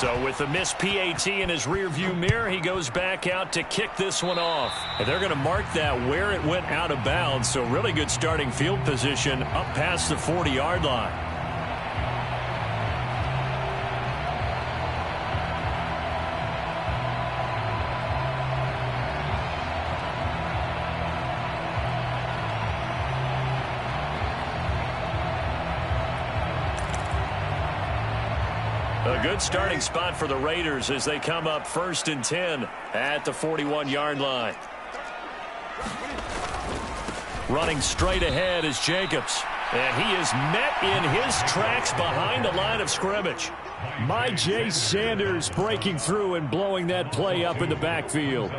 So with the missed PAT in his rearview mirror, he goes back out to kick this one off. And they're going to mark that where it went out of bounds. So really good starting field position up past the 40-yard line. A good starting spot for the Raiders as they come up 1st and 10 at the 41-yard line. Running straight ahead is Jacobs. And he is met in his tracks behind the line of scrimmage. Myjai Sanders breaking through and blowing that play up in the backfield.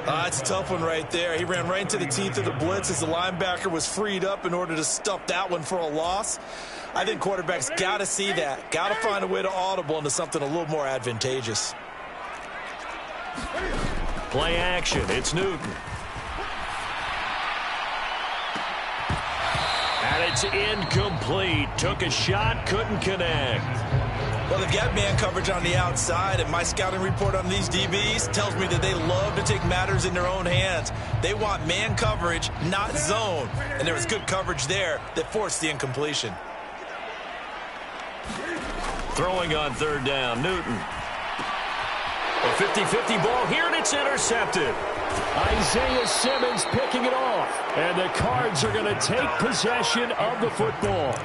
It's a tough one right there. He ran right into the teeth of the blitz as the linebacker was freed up in order to stuff that one for a loss. I think quarterbacks got to see that. Got to find a way to audible into something a little more advantageous. Play action. It's Newton. And it's incomplete. Took a shot, couldn't connect. Well, they've got man coverage on the outside, and my scouting report on these DBs tells me that they love to take matters in their own hands. They want man coverage, not zone. And there was good coverage there that forced the incompletion. Throwing on 3rd down, Newton. A 50-50 ball here, and it's intercepted. Isaiah Simmons picking it off. And the Cards are going to take possession of the football.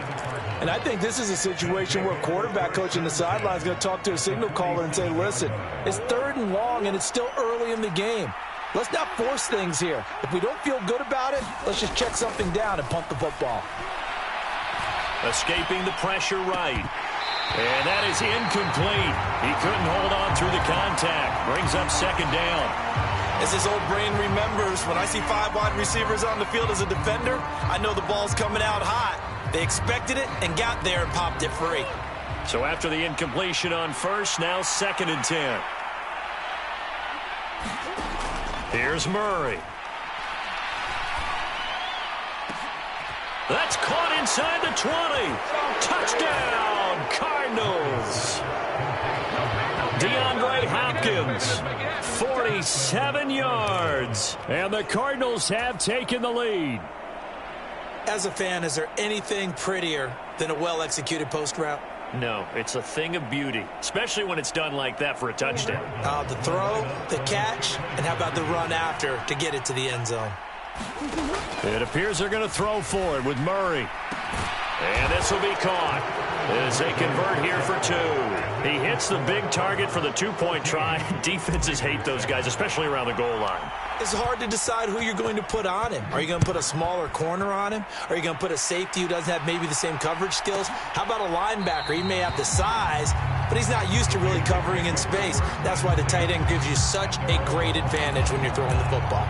And I think this is a situation where quarterback coach in the sideline is going to talk to a signal caller and say, listen, it's 3rd and long, and it's still early in the game. Let's not force things here. If we don't feel good about it, let's just check something down and punt the football. Escaping the pressure right. And that is incomplete. He couldn't hold on through the contact. Brings up 2nd down. As his old brain remembers, when I see 5 wide receivers on the field as a defender, I know the ball's coming out hot. They expected it and got there and popped it free. So after the incompletion on 1st, now 2nd and 10. Here's Murray. That's caught inside the 20. Touchdown, Cardinals. DeAndre Hopkins, 47 yards. And the Cardinals have taken the lead. As a fan, is there anything prettier than a well-executed post route? No, it's a thing of beauty, especially when it's done like that for a touchdown. The throw, the catch, and how about the run after to get it to the end zone? It appears they're going to throw for it with Murray. And this will be caught as they convert here for 2. He hits the big target for the 2-point try. Defenses hate those guys, especially around the goal line. It's hard to decide who you're going to put on him. Are you going to put a smaller corner on him? Are you going to put a safety who doesn't have maybe the same coverage skills? How about a linebacker? He may have the size, but he's not used to really covering in space. That's why the tight end gives you such a great advantage when you're throwing the football.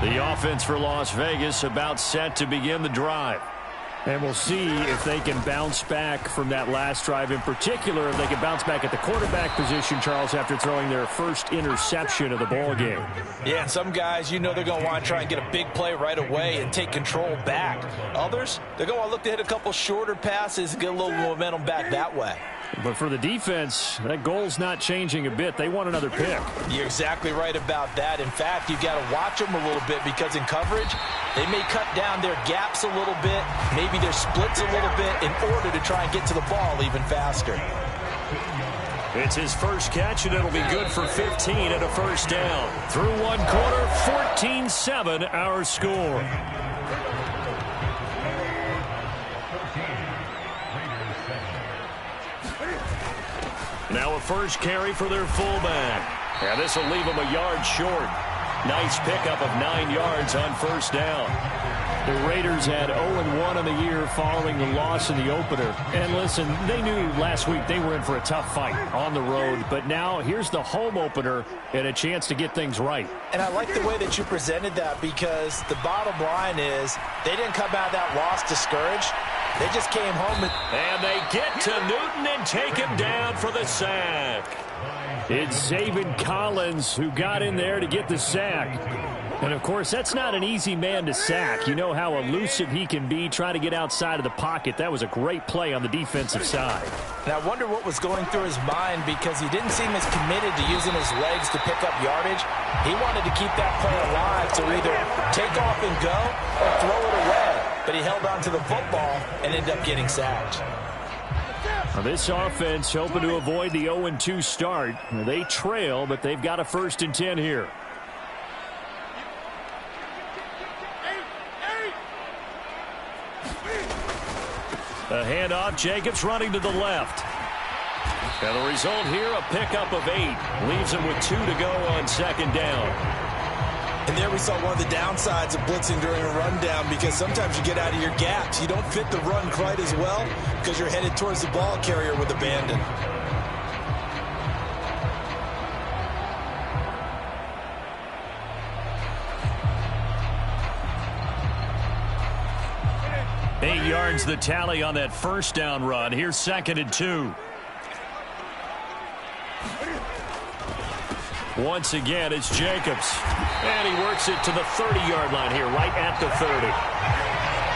The offense for Las Vegas about set to begin the drive. And we'll see if they can bounce back from that last drive, in particular, if they can bounce back at the quarterback position, Charles, after throwing their first interception of the ball game. Yeah, and some guys, you know they're going to want to try and get a big play right away and take control back. Others, they're going to want to look to hit a couple shorter passes and get a little momentum back that way. But for the defense, that goal's not changing a bit. They want another pick. You're exactly right about that. In fact, you've got to watch them a little bit because in coverage, they may cut down their gaps a little bit, maybe their splits a little bit in order to try and get to the ball even faster. It's his first catch, and it'll be good for 15 and a first down. Through one quarter, 14-7 our score. Now a first carry for their fullback. And this will leave him a yard short. Nice pickup of 9 yards on first down. The Raiders had 0-1 on the year following the loss in the opener. And listen, they knew last week they were in for a tough fight on the road. But now here's the home opener and a chance to get things right. And I like the way that you presented that because the bottom line is they didn't come out of that loss discouraged. They just came home. And they get to Newton and take him down for the sack. It's Zaven Collins who got in there to get the sack. And, of course, that's not an easy man to sack. You know how elusive he can be trying to get outside of the pocket. That was a great play on the defensive side. And I wonder what was going through his mind, because he didn't seem as committed to using his legs to pick up yardage. He wanted to keep that play alive to either take off and go or throw it away. But he held on to the football and ended up getting sacked. Now this offense hoping to avoid the 0-2 start. They trail, but they've got a 1st and 10 here. A handoff, Jacobs running to the left. And the result here, a pickup of 8. Leaves him with 2 to go on 2nd down. And there we saw one of the downsides of blitzing during a rundown, because sometimes you get out of your gaps. You don't fit the run quite as well because you're headed towards the ball carrier with abandon. Eight yards the tally on that 1st down run. Here's 2nd and 2. Once again, it's Jacobs. And he works it to the 30-yard line here, right at the 30.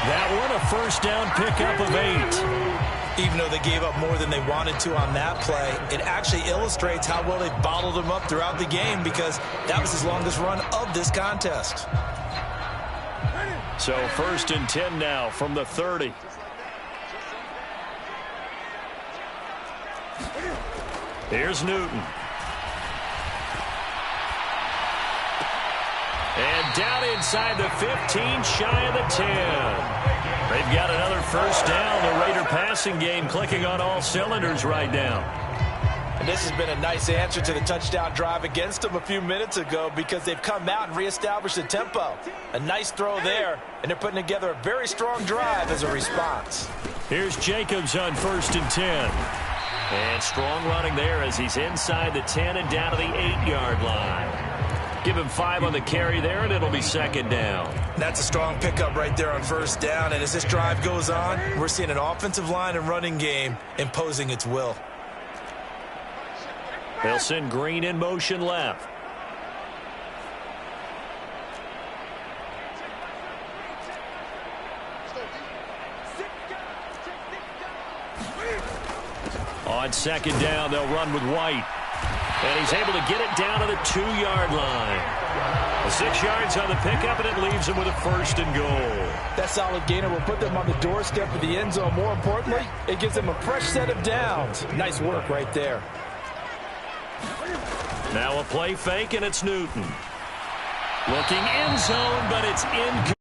That one, a 1st down pickup of 8. Even though they gave up more than they wanted to on that play, it actually illustrates how well they bottled them up throughout the game, because that was his longest run of this contest. So 1st and 10 now from the 30. Here's Newton. And down inside the 15, shy of the 10. They've got another 1st down. The Raider passing game clicking on all cylinders right now. And this has been a nice answer to the touchdown drive against them a few minutes ago, because they've come out and reestablished the tempo. A nice throw there, and they're putting together a very strong drive as a response. Here's Jacobs on 1st and 10. And strong running there as he's inside the 10 and down to the 8-yard line. Give him 5 on the carry there, and it'll be 2nd down. That's a strong pickup right there on 1st down. And as this drive goes on, we're seeing an offensive line and running game imposing its will. They'll send Green in motion left. On 2nd down, they'll run with White. And he's able to get it down to the 2-yard line. 6 yards on the pickup, and it leaves him with a 1st and goal. That solid gainer will put them on the doorstep of the end zone. More importantly, it gives them a fresh set of downs. Nice work right there. Now a play fake, and it's Newton. Looking end zone, but it's incomplete.